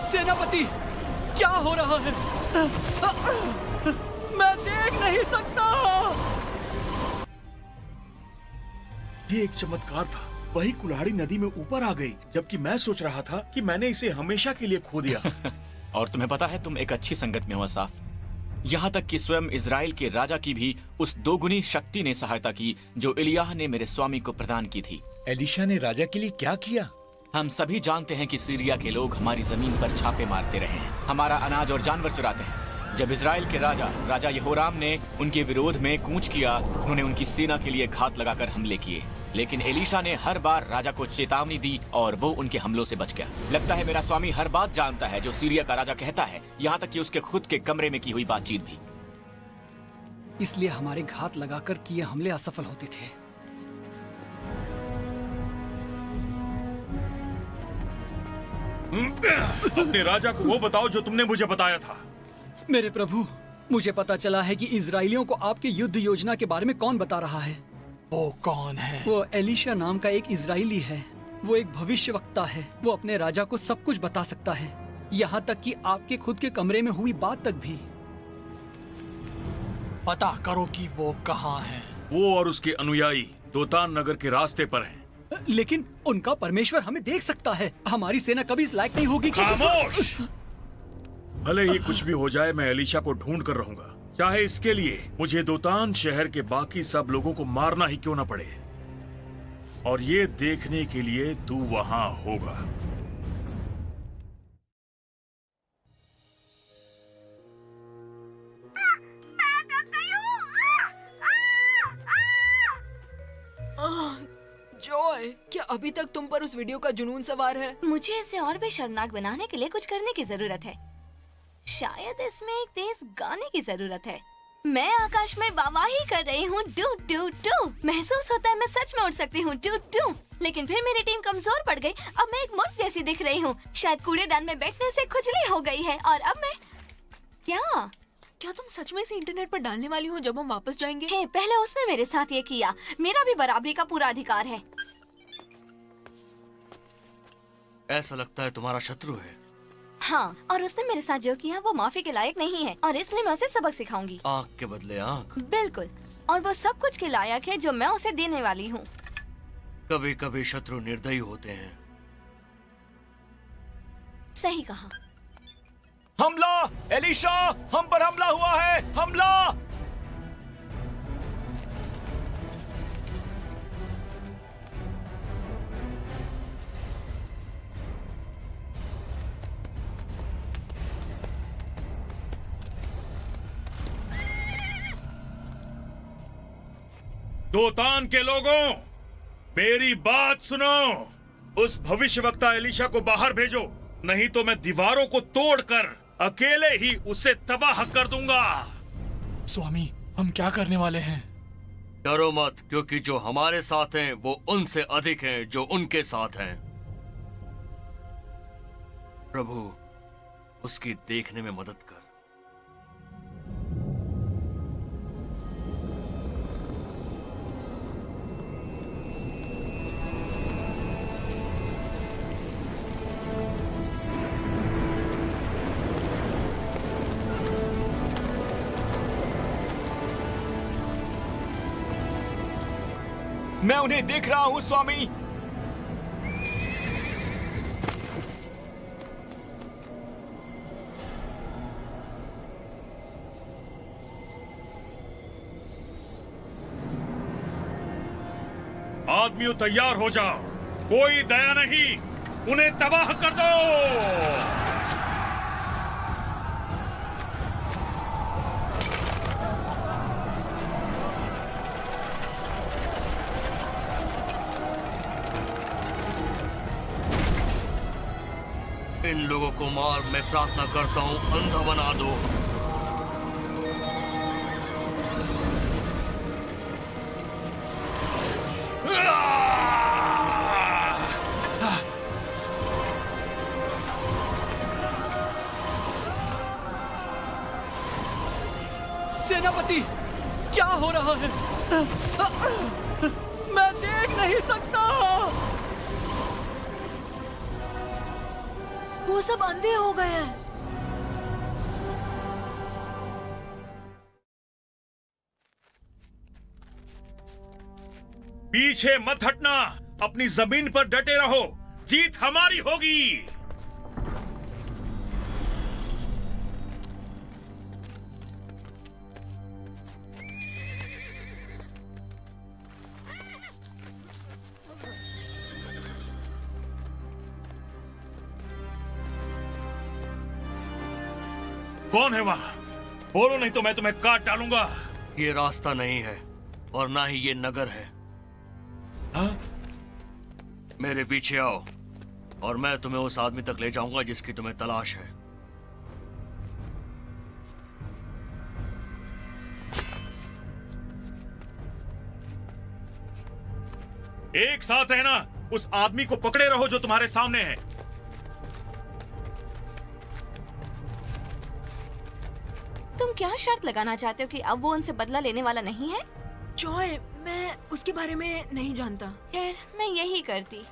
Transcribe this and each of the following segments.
सेनापति, क्या हो रहा है? मैं देख नहीं सकता। ये एक चमत्कार था। वही कुल्हाड़ी नदी में ऊपर आ गई, जबकि मैं सोच रहा था कि मैंने इसे हमेशा के लिए खो दिया। और तुम्हें पता है, तुम एक अच्छी संगत में हो असाफ। यहाँ तक कि स्वयं इजराइल के राजा की भी उस दोगुनी शक्ति ने सहायता की जो इलियाह ने मेरे स्वामी को प्रदान की थी। एलीशा ने राजा के लिए क्या किया? हम सभी जानते हैं कि सीरिया के लोग हमारी जमीन पर छापे मारते रहे हैं, हमारा अनाज और जानवर चुराते हैं। जब इजराइल के राजा यहोराम ने उनके विरोध में कूच किया, उन्होंने उनकी सेना के लिए घात लगाकर हमले किए, लेकिन एलीशा ने हर बार राजा को चेतावनी दी और वो उनके हमलों से बच गया। लगता है मेरा स्वामी हर बात जानता है जो सीरिया का राजा कहता है, यहाँ तक कि उसके खुद के कमरे में की हुई बातचीत भी। इसलिए हमारे घात लगाकर किए हमले असफल होते थे। अपने राजा को वो बताओ जो तुमने मुझे बताया था। मेरे प्रभु, मुझे पता चला है कि इजराइलियों को आपके युद्ध योजना के बारे में कौन बता रहा है। वो कौन है? वो एलीशा नाम का एक इजराइली है। वो एक भविष्यवक्ता है। वो अपने राजा को सब कुछ बता सकता है, यहाँ तक कि आपके खुद के कमरे में हुई बात तक भी। पता करो कि वो कहाँ है। वो और उसके अनुयायी दोतान नगर के रास्ते पर हैं। लेकिन उनका परमेश्वर हमें देख सकता है। हमारी सेना कभी इस लायक नहीं होगी कि... खामोश! भले ही कुछ भी हो जाए, मैं एलीशा को ढूंढ कर रहूंगा, चाहे इसके लिए मुझे दोतान शहर के बाकी सब लोगों को मारना ही क्यों न पड़े। और ये देखने के लिए तू वहां होगा। जॉय, क्या अभी तक तुम पर उस वीडियो का जुनून सवार है? मुझे इसे और भी शर्मनाक बनाने के लिए कुछ करने की जरूरत है। शायद इसमें एक तेज गाने की जरूरत है। मैं आकाश में वाहवाही कर रही हूँ, डू डू डू। महसूस होता है मैं सच में उड़ सकती हूँ, डू डू। लेकिन फिर मेरी टीम कमजोर पड़ गई। अब मैं एक मुर्ग जैसी दिख रही हूँ। शायद कूड़ेदान में बैठने से खुजली हो गई है और अब मैं क्या तुम सच में इसे इंटरनेट पर डालने वाली हो जब हम वापस जाएंगे? हे, पहले उसने मेरे साथ ये किया। मेरा भी बराबरी का पूरा अधिकार है। ऐसा लगता है तुम्हारा शत्रु है। हाँ, और उसने मेरे साथ जो किया वो माफी के लायक नहीं है और इसलिए मैं उसे सबक सिखाऊंगी। आँख के बदले आँख। बिल्कुल, और वो सब कुछ के लायक है जो मैं उसे देने वाली हूँ। कभी कभी शत्रु निर्दयी होते हैं। सही कहा। हमला! एलीशा, हम पर हमला हुआ है! हमला! दोतान के लोगों, मेरी बात सुनो। उस भविष्यवक्ता एलीशा को बाहर भेजो, नहीं तो मैं दीवारों को तोड़कर अकेले ही उसे तबाह कर दूंगा। स्वामी, हम क्या करने वाले हैं? डरो मत, क्योंकि जो हमारे साथ हैं वो उनसे अधिक हैं जो उनके साथ हैं। प्रभु, उसकी देखने में मदद कर। मैं उन्हें देख रहा हूँ स्वामी। आदमियों, तैयार हो जाओ। कोई दया नहीं, उन्हें तबाह कर दो। इन लोगों को मार, मैं प्रार्थना करता हूँ, अंधा बना दो। सेनापति, क्या हो रहा है? मैं देख नहीं सकता। वो सब अंधे हो गए हैं। पीछे मत हटना, अपनी जमीन पर डटे रहो, जीत हमारी होगी। कौन है वहां? बोलो नहीं तो मैं तुम्हें काट डालूंगा। ये रास्ता नहीं है और ना ही ये नगर है। हाँ? मेरे पीछे आओ और मैं तुम्हें उस आदमी तक ले जाऊंगा जिसकी तुम्हें तलाश है। एक साथ रहना, उस आदमी को पकड़े रहो जो तुम्हारे सामने है। तुम क्या शर्त लगाना चाहते हो कि अब वो उनसे बदला लेने वाला नहीं है? जॉय, मैं उसके बारे में नहीं जानता। खैर, मैं यही करती।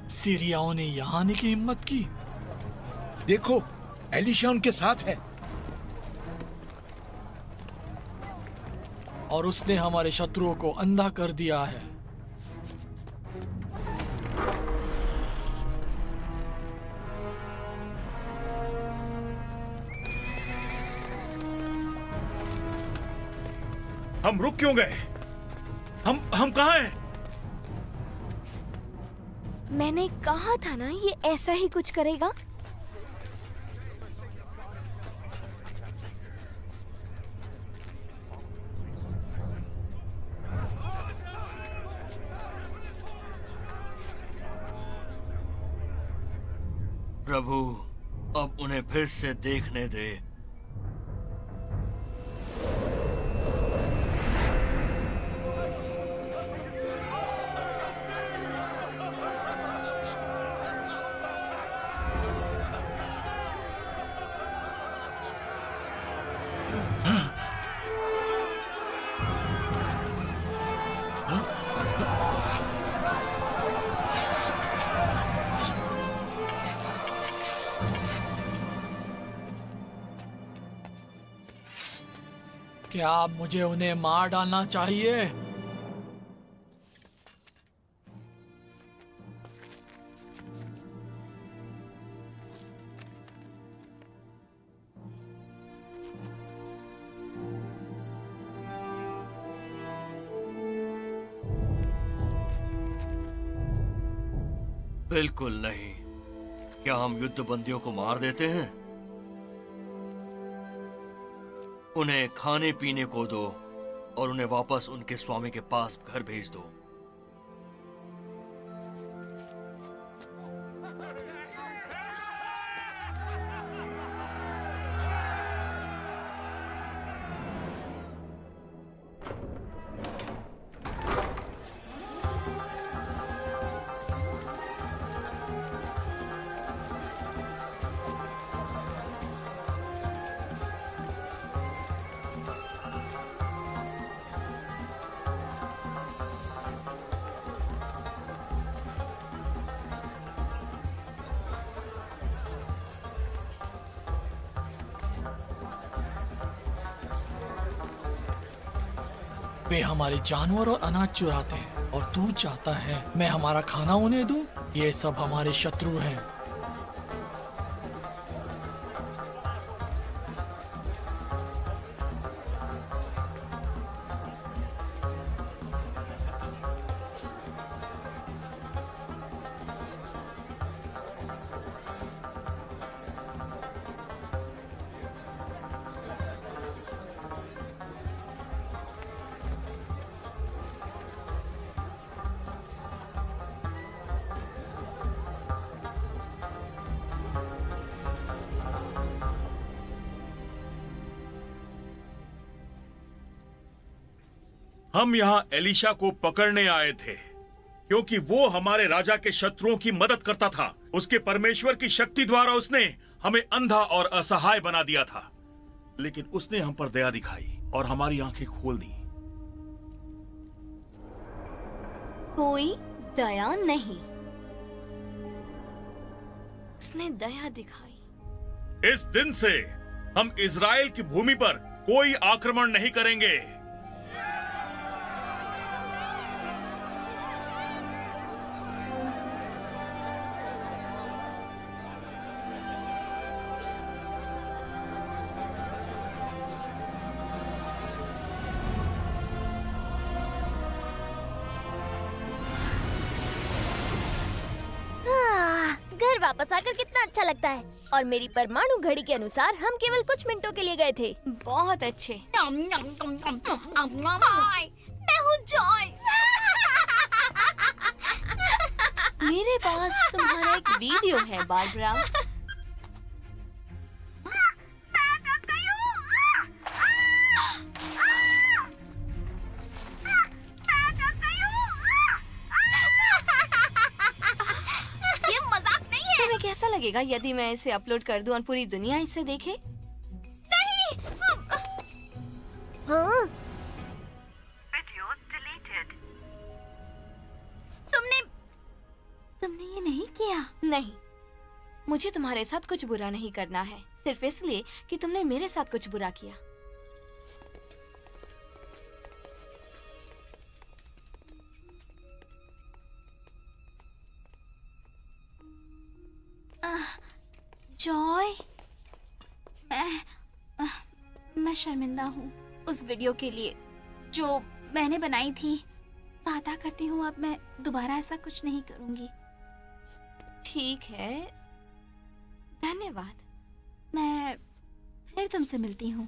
सीरियाओं ने यहाँ आने की हिम्मत की। देखो, एलिशा उनके साथ है। और उसने हमारे शत्रुओं को अंधा कर दिया है। हम रुक क्यों गए? हम कहाँ हैं? मैंने कहा था ना, ये ऐसा ही कुछ करेगा। प्रभु, अब उन्हें फिर से देखने दे। क्या मुझे उन्हें मार डालना चाहिए? बिल्कुल नहीं। क्या हम युद्ध बंदियों को मार देते हैं? उन्हें खाने पीने को दो और उन्हें वापस उनके स्वामी के पास घर भेज दो। वे हमारे जानवर और अनाज चुराते हैं और तू चाहता है मैं हमारा खाना उन्हें दूं? ये सब हमारे शत्रु हैं। हम यहाँ एलिशा को पकड़ने आए थे क्योंकि वो हमारे राजा के शत्रुओं की मदद करता था। उसके परमेश्वर की शक्ति द्वारा उसने हमें अंधा और असहाय बना दिया था, लेकिन उसने हम पर दया दिखाई और हमारी आंखें खोल दी। कोई दया नहीं, उसने दया दिखाई। इस दिन से हम इज़राइल की भूमि पर कोई आक्रमण नहीं करेंगे। घर वापस आकर कितना अच्छा लगता है। और मेरी परमाणु घड़ी के अनुसार हम केवल कुछ मिनटों के लिए गए थे। बहुत अच्छे। हाय, मैं हूँ जॉय। मेरे पास तुम्हारा एक वीडियो है बारबरा। कैसा लगेगा यदि मैं इसे अपलोड कर दूं और पूरी दुनिया इसे देखे? नहीं। हाँ? तुमने ये नहीं किया? नहीं, मुझे तुम्हारे साथ कुछ बुरा नहीं करना है, सिर्फ इसलिए कि तुमने मेरे साथ कुछ बुरा किया। जॉय, मैं शर्मिंदा हूँ उस वीडियो के लिए जो मैंने बनाई थी। वादा करती हूँ अब मैं दोबारा ऐसा कुछ नहीं करूँगी। ठीक है, धन्यवाद। मैं फिर तुमसे मिलती हूँ।